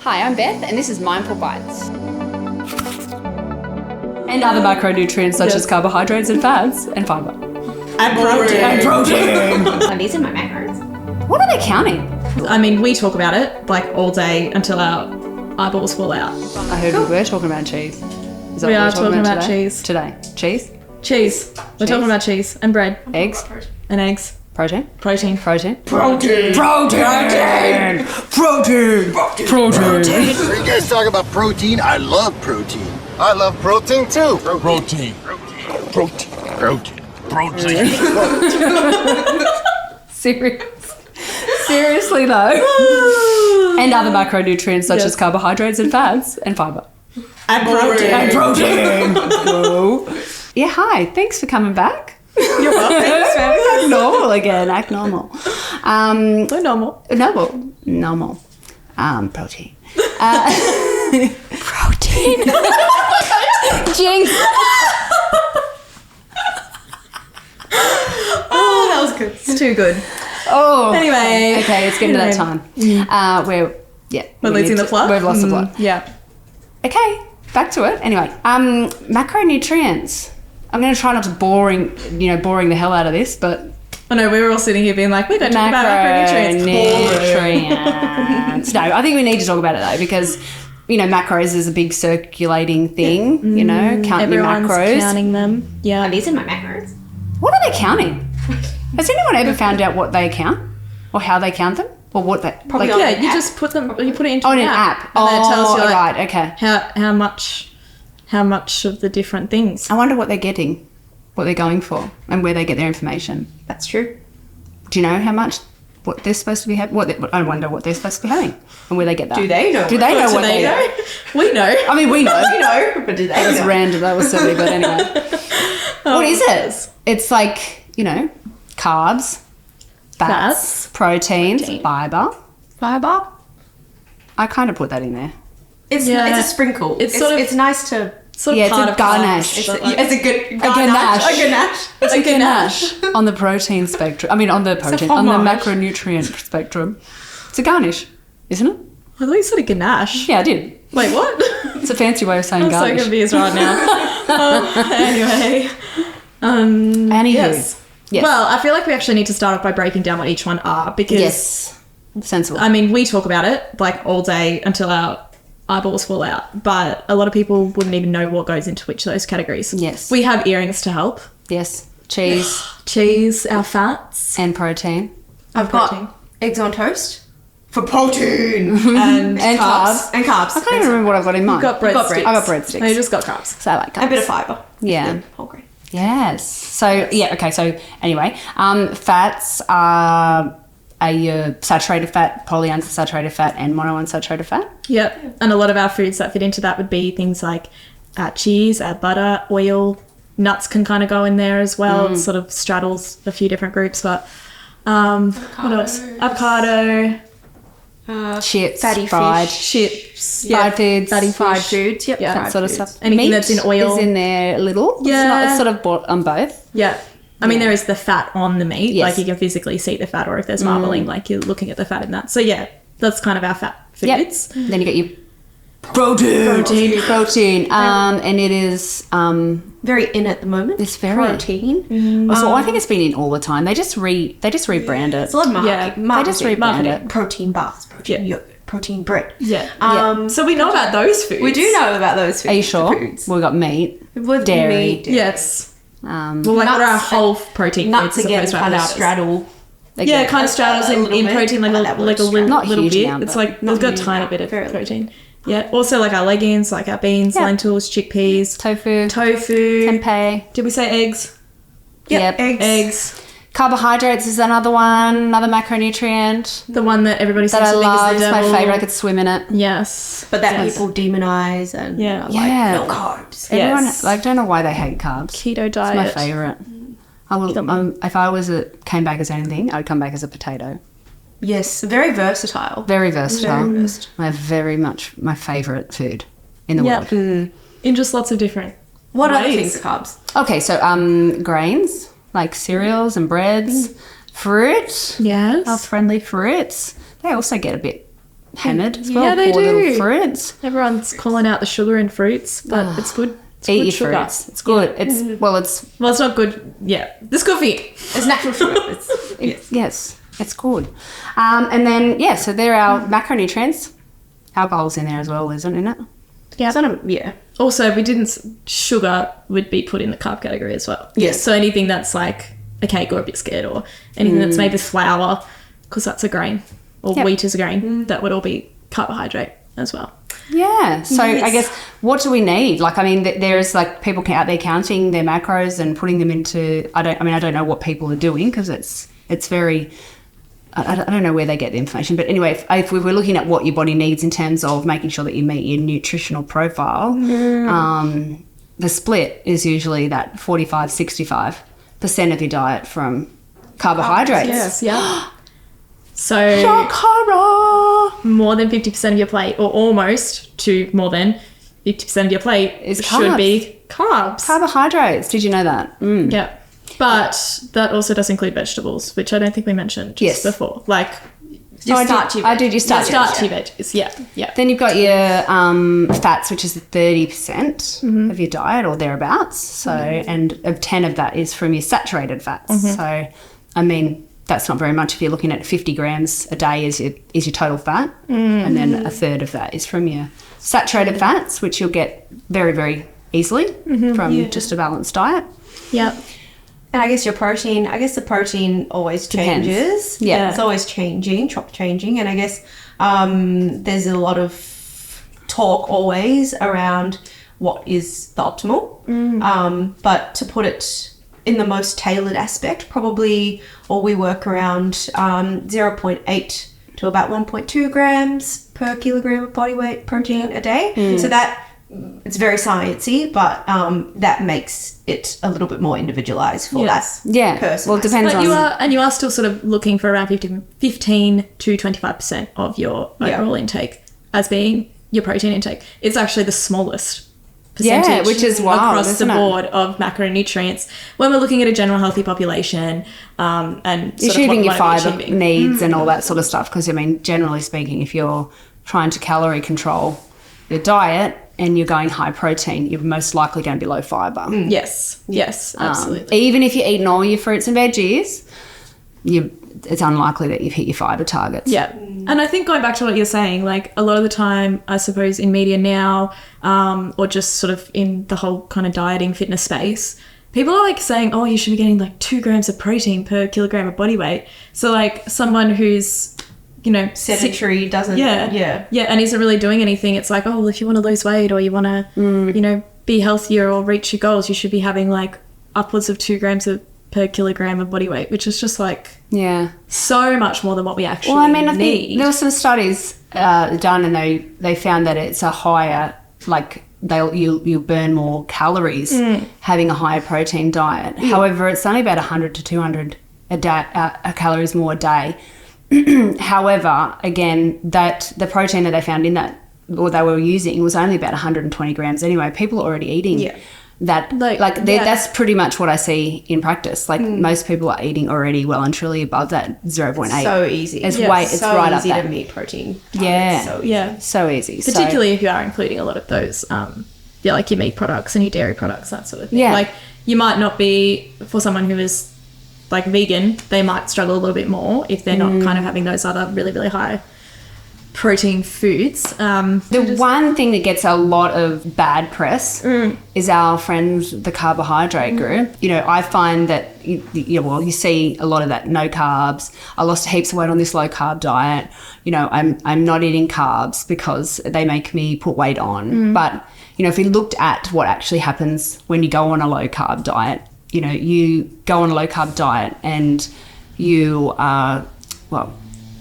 Hi, I'm Beth, and this is Mindful Bites. And other macronutrients such as carbohydrates and fats and fiber. And protein. Oh, these are my macros. What are they counting? I mean, we talk about it like all day until our eyeballs fall out. I heard we were talking about cheese. Is that We what are we're talking about today? cheese. Today. Cheese? Cheese. We're talking about cheese and bread Eggs? and eggs. Protein? Protein. Protein? Protein. Protein! Protein! Protein! When you guys talk about protein, I love protein. I love protein too. Protein. Seriously though. And other macronutrients such as carbohydrates and fats and fiber. And protein. Whoa. Yeah, hi. Thanks for coming back. You're welcome. Act normal again. Act normal. We're normal. Normal. Protein. Protein. Jinx. Oh, that was good. It's too good. Oh. Anyway. Okay, it's getting to that time. We're losing the plot. We've lost the plot. Yeah. Okay, back to it. Anyway, macronutrients. I'm going to try not to boring the hell out of this, but I know, we were all sitting here being like, we're going to talk about macronutrients. Macronutrients. No, I think we need to talk about it though, because macros is a big circulating thing. Count your Everyone's macros. counting them. Yeah. Oh, these are my macros. What are they counting? Has anyone ever found out what they count, or how they count them, or what they? Probably like, on Yeah, an you app. just put them. You put it into an app. and then it tells you like, right. Okay. how much of the different things. I wonder what they're getting, what they're going for, and where they get their information. That's true. Do you know how much? What they're supposed to be having? I wonder what they're supposed to be having, and where they get that. Do they know? Do they know what they know? We know. I mean, we know. You know, but do they That was know? random. That was silly, but anyway. What is it? It's like carbs, fats, proteins, fiber. Fiber. I kind of put that in there. It's Yeah. a sprinkle. It's sort of- it's nice to. Sort of Yeah, it's part a of garnish. carbs, but like- It's a good A ganache. A ganache. It's a ganache on the protein spectrum. I mean, on the homage. macronutrient spectrum. It's a garnish, isn't it? I thought you said a ganache. Yeah, I did. Wait, what? It's a fancy way of saying I'm so garnish. confused right now. Anyway. Anywho. Yes. Yes. Well, I feel like we actually need to start off by breaking down what each one are because, Yes. Sensible. I mean, we talk about it like all day until our eyeballs fall out, but a lot of people wouldn't even know what goes into which of those categories. Yes. We have earrings to help. Yes. Cheese Cheese, our fats, and protein. I've protein. got eggs on toast for protein and carbs. and carbs. I can't even remember what I've got in mine. You've got breadsticks. I got breadsticks. No, you just got carbs. So I like carbs. A bit of fiber. Yeah. Good. Whole grain. Yes. So, yeah, okay. So, anyway, fats are your saturated fat, polyunsaturated fat, and monounsaturated fat. Yep. And a lot of our foods that fit into that would be things like cheese, butter, oil. Nuts can kind of go in there as well. It sort of straddles a few different groups, but what else? Avocado, Chips, fatty fried, chips, fried foods, fatty Fried fish. foods. Yep. Yeah. that sort of stuff. Anything Meat that's in oil. is in there a little. Yeah. It's sort of bought on both. Yeah. I mean, there is the fat on the meat. Yes. Like, you can physically see the fat, or if there's marbling, like, you're looking at the fat in that. So, yeah, that's kind of our fat Yep. foods. Then you get your protein. And it is Very in at the moment. It's very- protein. so I think it's been in all the time. They just rebrand it. It's a lot of marketing. Yeah, they just rebrand it. Protein bars, protein yogurt, protein bread. Yeah. So, we know about those foods. We do know about those foods. Are you sure? Foods. We've got meat, With dairy. meat, Yes. um, Well, like, what are our Nuts- whole protein nuts foods again as opposed to our kind of powders? straddle. they Yeah, get- it kind of straddles a in little bit. protein, like I a like that little word, Not little huge bit. amount, It's but like, there's got a huge tiny amount, bit of very little. protein. Yeah. Also, like our legumes, like our beans, Yeah. lentils, chickpeas, tofu, tofu. tempeh. Did we say eggs? Yep. Eggs. Carbohydrates is another one, another macronutrient The one that everybody that seems I to think love. is the It's my devil. favorite. I could swim in it. Yes. But that Yes. people demonize and Yeah. like Yeah. no carbs. Everyone, Yes. like, don't know why they hate carbs. Keto It's diet. my favorite. I will. If I came back as anything, I'd come back as a potato. Yes, very versatile. Very versatile. Very versatile. Very much my favorite food in the Yeah. world. In just lots of different What other ways. things are carbs? Okay, so grains like cereals and breads, fruit, Yes. health-friendly fruits. They also get a bit hammered as well. Yeah, they Poor do. little fruits. Everyone's calling out the sugar in fruits, but it's good. It's Eat good your sugar. fruits. It's good. It's Well, it's not good. Yeah, it's good for you. It's natural sugar. yes, it's good. And then so they're our macronutrients. Alcohol's in there as well, isn't it? Yeah. Also, we didn't. Sugar would be put in the carb category as well. Yes. So anything that's like a cake or a biscuit or anything that's made with flour, because that's a grain, or wheat is a grain, that would all be carbohydrate as well. Yeah. So I guess what do we need? Like, I mean, there's like people out there counting their macros and putting them into. I don't know what people are doing because it's very. I don't know where they get the information, but anyway, if we were looking at what your body needs in terms of making sure that you meet your nutritional profile, the split is usually that 45-65% of your diet from carbohydrates. Yes. Yeah. So Horror. more than 50% of your plate, or almost to more than 50% of your plate, Is should carbs. be carbs. Carbohydrates. Did you know that? Mm. Yeah. But that also does include vegetables, which I don't think we mentioned just before. Like, I did. You start. starchy veggies. Yeah. Then you've got your fats, which is 30% of your diet or thereabouts. So, and 10 of that is from your saturated fats. So, I mean, that's not very much if you're looking at 50 grams a day is your total fat, and then a third of that is from your saturated fats, which you'll get very, very easily from just a balanced diet. Yeah. And I guess the protein always changes. Depends. Yeah. It's always changing. And I guess there's a lot of talk always around what is the optimal. But to put it in the most tailored aspect, probably, or we work around 0.8 to about 1.2 grams per kilogram of body weight protein a day. So that it's very sciencey, but that makes it a little bit more individualized for that person. Well, it depends But on. you are still sort of looking for around 15 to 25% of your overall intake as being your protein intake. It's actually the smallest percentage, which is wild, across the isn't it? board of macronutrients when we're looking at a general healthy population, and You're sort of shooting your what fiber we're achieving. needs and all that sort of stuff. Because, I mean, generally speaking, if you're trying to calorie control your diet and you're going high protein, you're most likely going to be low fiber. Yes, absolutely. Even if you're eating all your fruits and veggies, it's unlikely that you've hit your fiber targets. Yeah. And I think going back to what you're saying, like a lot of the time, I suppose in media now, or just sort of in the whole kind of dieting fitness space, people are like saying, oh, you should be getting like 2 grams of protein per kilogram of body weight. So like someone who's, sedentary doesn't. Yeah. and isn't really doing anything. It's like, oh, well, if you want to lose weight or you want to, be healthier or reach your goals, you should be having like upwards of 2 grams per kilogram of body weight, which is just like so much more than what we actually Well, I mean, I need. think there were some studies done, and they found that it's a higher, like you'll burn more calories having a higher protein diet. However, it's only about 100 to 200 a day, calories more a day. However, again, that the protein that they found in that, or they were using, was only about 120 grams anyway. People are already eating that. That's pretty much what I see in practice. Like most people are eating already well and truly above that 0.8. So easy. It's so right up easy there. to meet protein. Yeah. So easy. So easy. Particularly if you are including a lot of those, like your meat products and your dairy products, that sort of thing. Yeah. Like you might not be, for someone who is like vegan, they might struggle a little bit more if they're not kind of having those other really, really high protein foods. The one thing that gets a lot of bad press is our friends, the carbohydrate group. I find that, you see a lot of that no carbs. I lost heaps of weight on this low carb diet. I'm not eating carbs because they make me put weight on. But, if we looked at what actually happens when you go on a low carb diet, you go on a low carb diet and you are, well,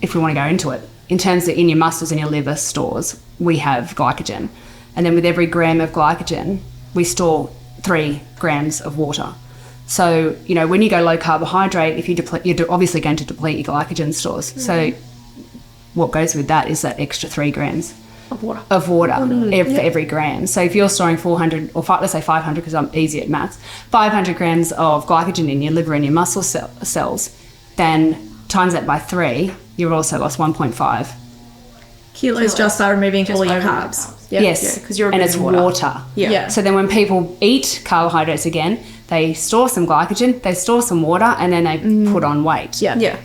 if we want to go into it, in terms of in your muscles and your liver stores, we have glycogen. And then with every gram of glycogen, we store 3 grams of water. So, when you go low carbohydrate, if you deplete, you're obviously going to deplete your glycogen stores. So what goes with that is that extra 3 grams of water for every gram. So if you're storing 400 or let's say 500, because I'm easy at maths, 500 grams of glycogen in your liver and your muscle cells, then times that by 3, you've also lost 1.5 Kilos just by removing all your by removing carbs. Yes, because you're and it's removing water. Yeah. So then when people eat carbohydrates again, they store some glycogen, they store some water, and then they put on weight. Yeah.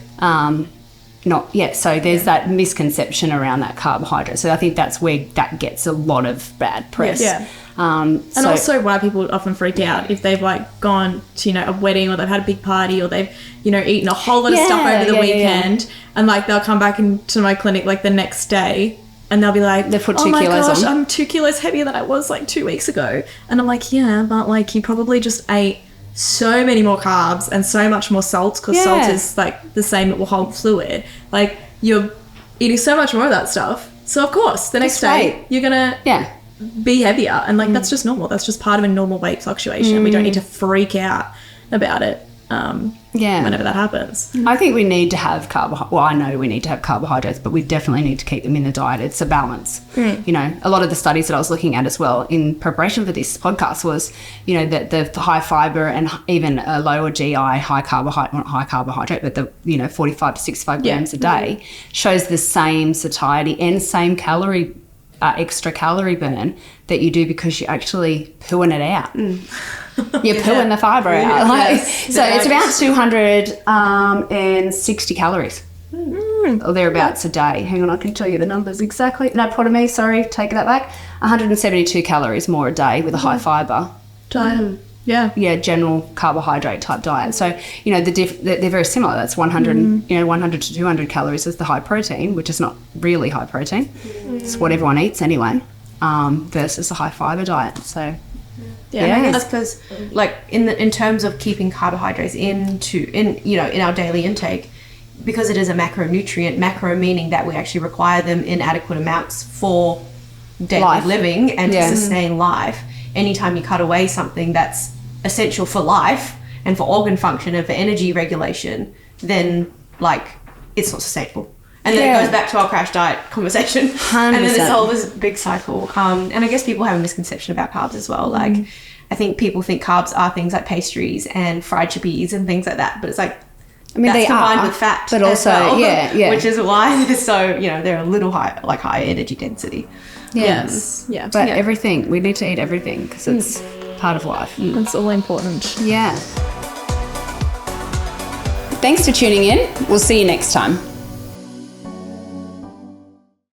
So there's that misconception around that carbohydrate. So I think that's where that gets a lot of bad press. Yeah. And also why people often freak out if they've like gone to, a wedding, or they've had a big party, or they've, eaten a whole lot of stuff over the weekend, and like they'll come back into my clinic like the next day and they'll be like, they've put 2 oh my kilos gosh, on. I'm 2 kilos heavier than I was like 2 weeks ago. And I'm like, yeah, but like you probably just ate so many more carbs and so much more salt, because salt is like the same, it will hold fluid. Like you're eating so much more of that stuff. So of course, the next day you're gonna be heavier, and like that's just normal. That's just part of a normal weight fluctuation. We don't need to freak out about it. Whenever that happens. I think we need to have I know we need to have carbohydrates, but we definitely need to keep them in the diet. It's a balance. A lot of the studies that I was looking at as well in preparation for this podcast was, that the high fiber and even a lower GI high carbohydrate, not high carbohydrate, but the 45 to 65 grams a day shows the same satiety and same calorie extra calorie burn that you do because you're actually pooing it out. You're pooing the fibre out. So it's about 260 calories or thereabouts a day. Hang on, I can tell you the numbers exactly. No, pardon me, sorry, take that back. 172 calories more a day with a high fibre diet. General carbohydrate type diet. So, they're very similar. That's 100, 100 to 200 calories is the high protein, which is not really high protein. It's what everyone eats anyway, versus a high fibre diet. So, and I guess because, like, in terms of keeping carbohydrates in our daily intake, because it is a macronutrient, macro meaning that we actually require them in adequate amounts for daily living and to sustain life. Anytime you cut away something that's essential for life and for organ function and for energy regulation, then like it's not sustainable. And then it goes back to our crash diet conversation. 100%. And then this big cycle. And I guess people have a misconception about carbs as well. Like I think people think carbs are things like pastries and fried chippies and things like that, but it's like, that's they combined are with fat, but also which is why they're so they're a little high energy density. But everything, we need to eat everything because it's part of life. It's all important. Thanks for tuning in. We'll see you next time.